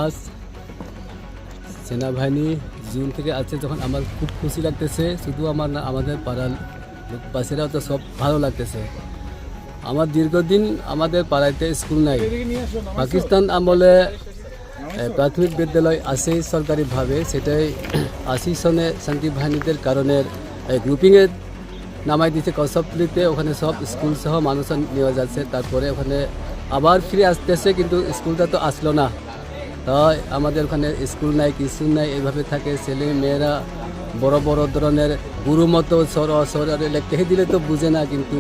আজ সেনাবাহিনী জুন থেকে আছে যখন আমার খুব খুশি লাগতেছে। শুধু আমার না, আমাদের পাড়ার লোকবাসীরাও তো সব ভালো লাগতেছে। আমার দীর্ঘদিন আমাদের পাড়াতে স্কুল নাই। পাকিস্তান আমলে প্রাথমিক বিদ্যালয় আছে সরকারিভাবে, সেটাই 80 সনে শান্তি বাহিনীদের কারণে গ্রুপিংয়ে নামাই দিচ্ছে কসবলিতে। ওখানে সব স্কুল সহ মানুষ নেওয়া যাচ্ছে। তারপরে ওখানে আবার ফিরে আসতেছে, কিন্তু স্কুলটা তো আসলো না। তাই আমাদের ওখানে স্কুল নাই, কিছু নাই, এইভাবে থাকে। ছেলে মেয়েরা বড় বড় ধরনের গুরু মতো সর লিখতে দিলে তো বুঝে না, কিন্তু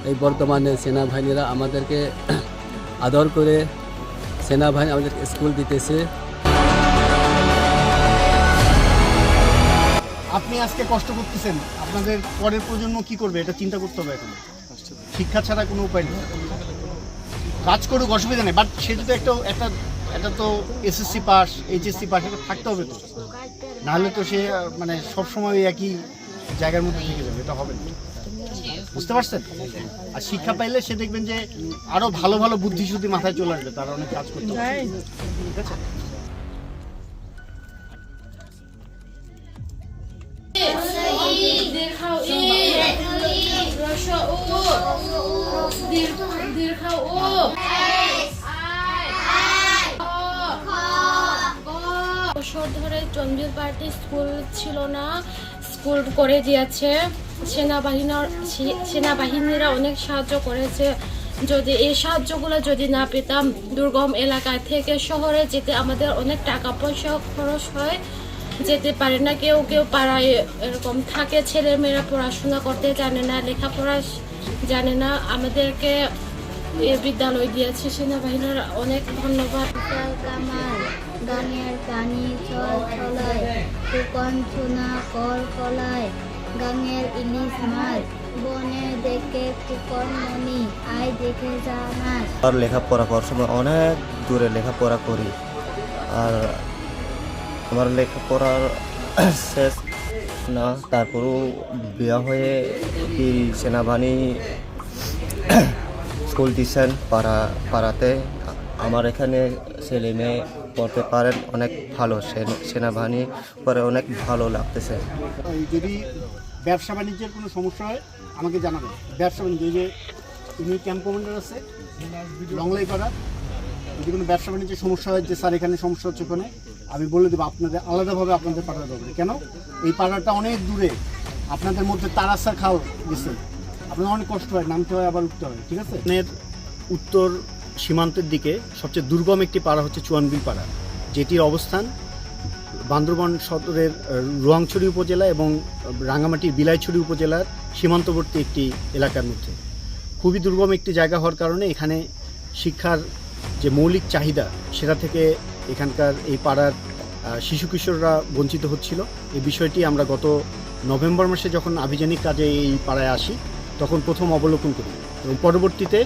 এই বর্তমানে সেনাবাহিনীরা আমাদেরকে আদর করে সেনাবাহিনী আমাদের স্কুল দিতেছে। আপনি আজকে কষ্ট করতেছেন, আপনাদের পরের প্রজন্ম কি করবে এটা চিন্তা করতে হবে। এখন শিক্ষা ছাড়া কোনো উপায় নেই। কাজ করুক, অসুবিধা নেই, বাট সে যদি একটা তো এসএসসি পাস, এইচএসসি পাস এটা থাকতে হবে তো, নাহলে তো সে মানে সবসময় একই জায়গার মধ্যে থেকে যাবে, এটা হবে না। বুঝতে পারছেন? আর শিক্ষা পাইলে সে দেখবেন যে আরো ভালো ভালো বুদ্ধি শুদ্ধি মাথায় চলে আসবে, তারা অনেক কাজ করতে হবে। ঠিক আছে? বছর ধরে চন্দ্রীর পার্টি স্কুল ছিল না, স্কুল করে দিয়েছে। সেনাবাহিনীরা অনেক সাহায্য করেছে। যদি এই সাহায্যগুলো যদি না পেতাম, দুর্গম এলাকা থেকে শহরে যেতে আমাদের অনেক টাকা পয়সা খরচ হয়, যেতে পারে না। কেউ কেউ পাড়ায় এরকম থাকে, ছেলে মেয়েরা পড়াশোনা করতে জানে না, লেখাপড়া জানে না। আমাদেরকে এই বিদ্যালয় দিয়েছে সেনাবাহিনীর, অনেক ধন্যবাদ। গাঙের পানি চল চলায়, ফুকন চুনা কল কলায়, গাঙের ইলিশ মাছ বনে দেখে ফুকন মনি আয় দেখে যা মাছ। আর লেখাপড়া করার সময় অনেক দূরে লেখাপড়া করি, আর আমার লেখাপড়ার শেষ না, তারপরেও বিয়ে হয়ে কি সেনাবাহিনী স্কুল দিচ্ছেন পাড়াতে। আমার এখানে ছেলে মেয়ে পড়তে পারেন, অনেক ভালো। সেনাবাহিনী পরে অনেক ভালো লাগতেছে। যদি ব্যবসা বাণিজ্যের কোনো সমস্যা হয় আমাকে জানাবেন। ব্যবসা বাণিজ্য, এই যে ইনি ক্যাম্প কমান্ডার আছে লংলাই পাড়া, যদি কোনো ব্যবসা বাণিজ্যের সমস্যা হয় যে স্যার এখানে সমস্যা হচ্ছে, ওখানে আমি বলে দেবো আপনাদের আলাদাভাবে আপনাদের পাঠাতে হবে। কেন এই পাড়াটা অনেক দূরে, আপনাদের মধ্যে তারাসা খাও গেছে, আপনাদের অনেক কষ্ট হয়, নামতে হয় আবার উঠতে হয়। ঠিক আছে? উত্তর সীমান্তের দিকে সবচেয়ে দুর্গম একটি পাড়া হচ্ছে চুয়ানবিল পাড়া, যেটির অবস্থান বান্দরবান সদরের রোয়াংছড়ি উপজেলা এবং রাঙ্গামাটির বিলাইছড়ি উপজেলার সীমান্তবর্তী একটি এলাকার মধ্যে। খুবই দুর্গম একটি জায়গা হওয়ার কারণে এখানে শিক্ষার যে মৌলিক চাহিদা সেটা থেকে এখানকার এই পাড়ার শিশু কিশোররা বঞ্চিত হচ্ছিল। এই বিষয়টি আমরা গত নভেম্বর মাসে যখন আভিযানিক কাজে এই পাড়ায় আসি তখন প্রথম অবলোকন করি, এবং পরবর্তীতে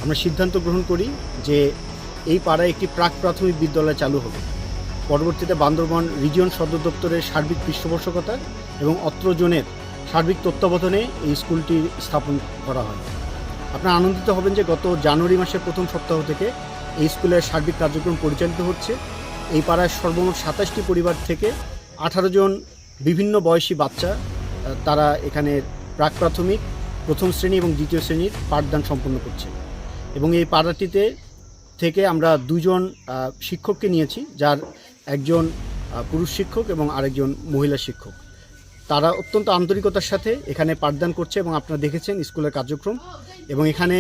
আমরা সিদ্ধান্ত গ্রহণ করি যে এই পাড়ায় একটি প্রাক প্রাথমিক বিদ্যালয় চালু হবে। পরবর্তীতে বান্দরবান রিজিয়ন সদর দপ্তরের সার্বিক পৃষ্ঠপোষকতা এবং অত্র জোনের সার্বিক তত্ত্বাবধানে এই স্কুলটি স্থাপন করা হয়। আপনারা আনন্দিত হবেন যে গত জানুয়ারি মাসের প্রথম সপ্তাহ থেকে এই স্কুলের সার্বিক কার্যক্রম পরিচালিত হচ্ছে। এই পাড়ায় সর্বমোট 27টি পরিবার থেকে 18 জন বিভিন্ন বয়সী বাচ্চা তারা এখানে প্রাক প্রাথমিক, প্রথম শ্রেণী এবং দ্বিতীয় শ্রেণীর পাঠদান সম্পন্ন করছে। এবং এই পাড়াটিতে থেকে আমরা 2 জন শিক্ষককে নিয়েছি, যার একজন পুরুষ শিক্ষক এবং আরেকজন মহিলা শিক্ষক। তারা অত্যন্ত আন্তরিকতার সাথে এখানে পাঠদান করছে এবং আপনারা দেখেছেন স্কুলের কার্যক্রম। এবং এখানে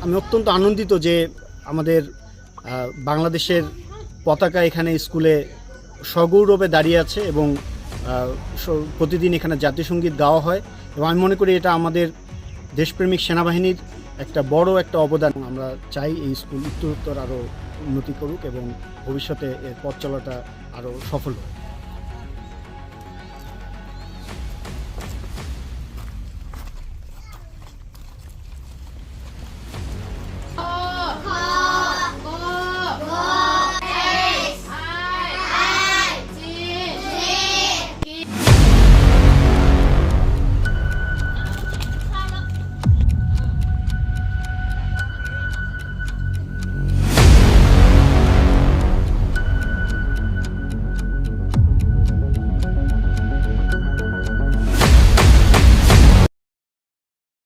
আমি অত্যন্ত আনন্দিত যে আমাদের বাংলাদেশের পতাকা এখানে স্কুলে সগৌরবে দাঁড়িয়ে আছে এবং প্রতিদিন এখানে জাতীয় সঙ্গীত গাওয়া হয়। এবং আমি মনে করি এটা আমাদের দেশপ্রেমিক সেনাবাহিনীর একটা বড় একটা অবদান। আমরা চাই এই স্কুল উত্তরোত্তর আরও উন্নতি করুক এবং ভবিষ্যতে এর পথ চলাটা আরও সফল হোক।